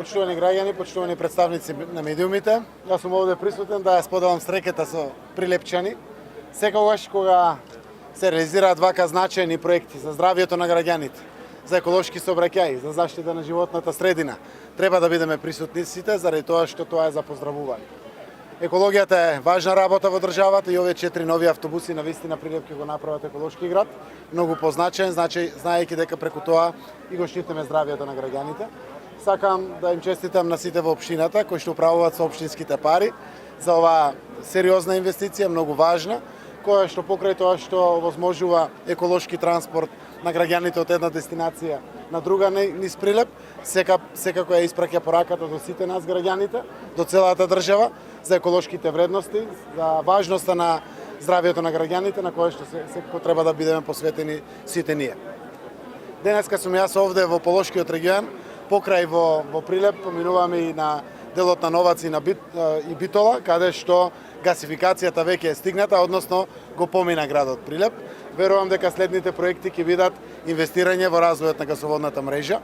Почитувани граѓани, почитувани представници на медиумите, јас сум овде присутен да ја споделам среќата со Прилепчани. Секогаш кога се реализираат вака значајни проекти за здравјето на граѓаните, за еколошки сообраќај, за заштита на животната средина, треба да бидеме присутни сите заради тоа што тоа е за поздравување. Екологијата е важна работа во државата и овие 4 нови автобуси на вистина Прилеп ќе го направат еколошки град, многу позначаен, знаејќи дека преку тоа и го штитиме здравјето на граѓаните. Сакам да им честитам на сите во општината кои што управуваат со општинските пари за оваа сериозна инвестиција, многу важна, која што покрај тоа што возможува еколошки транспорт на граѓаните од една дестинација на друга низ Прилеп, секако ја испраќа пораката до сите нас граѓаните, до целата држава, за еколошките вредности, за важноста на здравјето на граѓаните, на кое што секако треба да бидеме посветени сите ние. Денеска сум јас овде во Полошкиот регион, покрај во Прилеп, поминуваме и на делот на Новац и Битола, каде што гасификацијата веќе е стигната, односно го помина градот Прилеп. Верувам дека следните проекти ќе бидат инвестирање во развојот на гасоводната мрежа,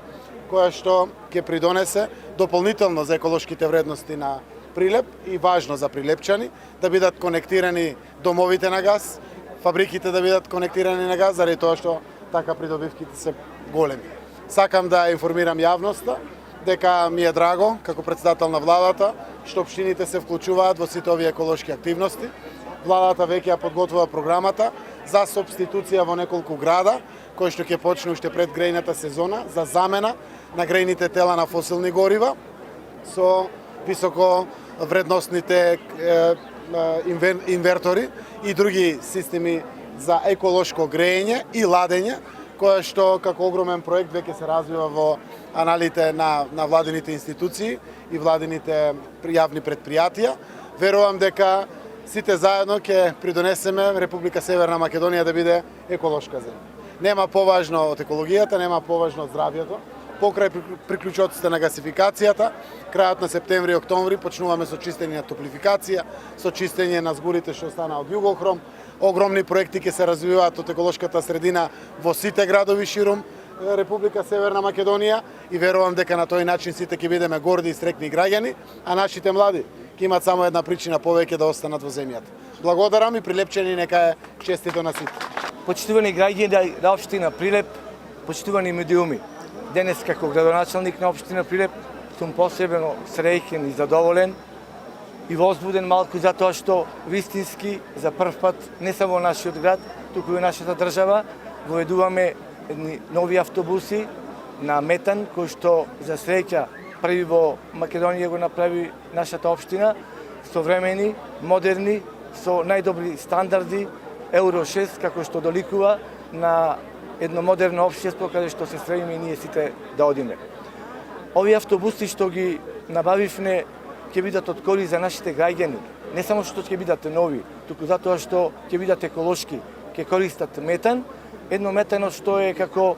која што ќе придонесе дополнително за еколошките вредности на Прилеп и важно за прилепчани, да бидат конектирани домовите на газ, фабриките да бидат конектирани на газ, заради тоа што така придобивките се големи. Сакам да информирам јавноста дека ми е драго, како председател на владата, што општините се вклучуваат во сите овие еколошки активности. Владата веќе ја подготвува програмата за субституција во неколку града, кој што ќе почне уште пред грејната сезона, за замена на грејните тела на фосилни горива со високо вредносните инвертори и други системи за еколошко грејење и ладење, која што како огромен проект веќе се развива во аналите на владините институции и владините јавни предпријатија. Верувам дека сите заедно ќе придонесеме Република Северна Македонија да биде еколошка земја. Нема поважно од екологијата, нема поважно од здравјето. Покрај приклучоците на гасификацијата, крајот на септември и октомври почнуваме со чистење на топлификација, со чистење на згурите што остана од Југохром. Огромни проекти ќе се развиваат од еколошката средина во сите градови ширум Република Северна Македонија и верувам дека на тој начин сите ќе бидеме горди и среќни граѓани, а нашите млади ќе имат само една причина повеќе да останат во земјата. Благодарам и Прилепчани нека е честито на сите. Почитувани граѓани на општина Прилеп, почитувани медиуми. Денес како градоначалник на општина Прилеп сум посебно среќен и задоволен и возбуден малку затоа што вистински за прв пат не само нашиот град, туку и нашата држава воведуваме нови автобуси на метан кои што за среќа први во Македонија го направи нашата општина, современи, модерни, со најдобри стандарди Евро 6 како што доликува на едно модерно општество каде што се стремиме и ние сите да одиме. Овие автобуси што ги набавивме ќе бидат од корист за нашите граѓани, не само што ќе бидат нови, туку затоа што ќе бидат еколошки, ќе користат метан, едно метано што е како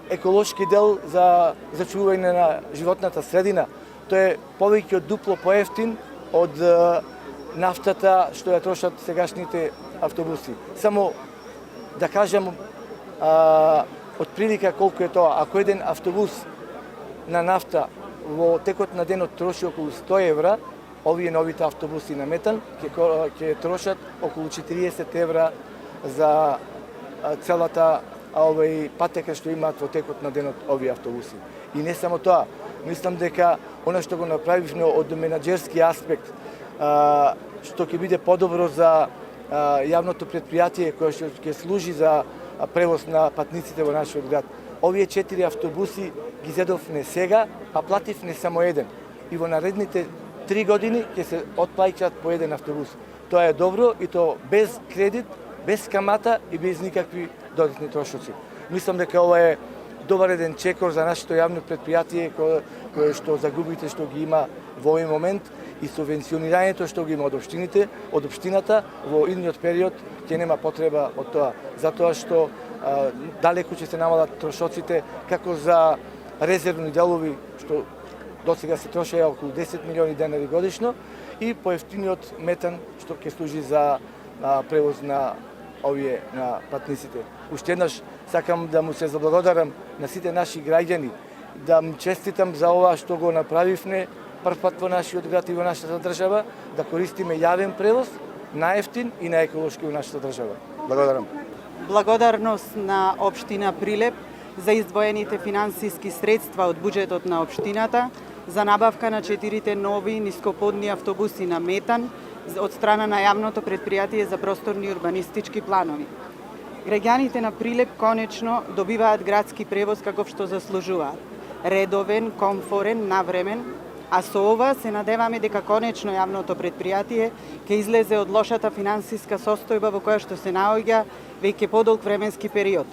еколошки дел за зачување на животната средина. Тој е повеќе од дупло поевтин од нафтата што ја трошат сегашните автобуси. Само да кажам од прилика колку е тоа. Ако еден автобус на нафта во текот на денот троши околу 100 евра, овие новите автобуси на метан ќе трошат околу 40 евра за целата патека што имаат во текот на денот овие автобуси. И не само тоа, мислам дека она што го направивме од менаџерски аспект, што ќе биде подобро за јавното предпријатие кое што ќе служи за превоз на патниците во нашиот град. Овие 4 автобуси ги зедовме сега, а плативме само еден. И во наредните 3 години ќе се отплаќаат по еден автобус. Тоа е добро и то без кредит, без камата и без никакви додатни трошоци. Мислам дека ова е добар еден чекор за нашето јавно предпријатие кое што загубите што ги има во овој момент и субвенционирањето што ги има од општината во идниот период ќе нема потреба од тоа, затоа што далеку ќе се намалат трошоците како за резервни делови што досега се трошеа околу 10 милиони денари годишно и поевтиниот метан што ќе служи за превоз на овие на патниците. Уште еднаш сакам да му се заблагодарам на сите наши граѓани да му честитам за ова што го направивме прв пат во нашиот град и во нашата држава, да користиме јавен превоз, наевтин и наеколошки во нашата држава. Благодарам. Благодарност на општина Прилеп за издвоените финансиски средства од буџетот на општината за набавка на 4 нови нископодни автобуси на метан од страна на јавното претпријатие за просторни и урбанистички планови. Граѓаните на Прилеп конечно добиваат градски превоз каков што заслужуваат. Редовен, комфорен, навремен, а со ова се надеваме дека конечно јавното претпријатие ќе излезе од лошата финансиска состојба во која што се наоѓа веќе подолг временски период.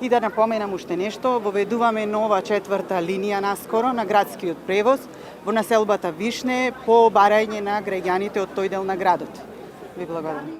И да напоменам уште нешто, воведуваме нова 4-та линија наскоро на градскиот превоз во населбата Вишне по барање на граѓаните од тој дел на градот. Ви благодарам.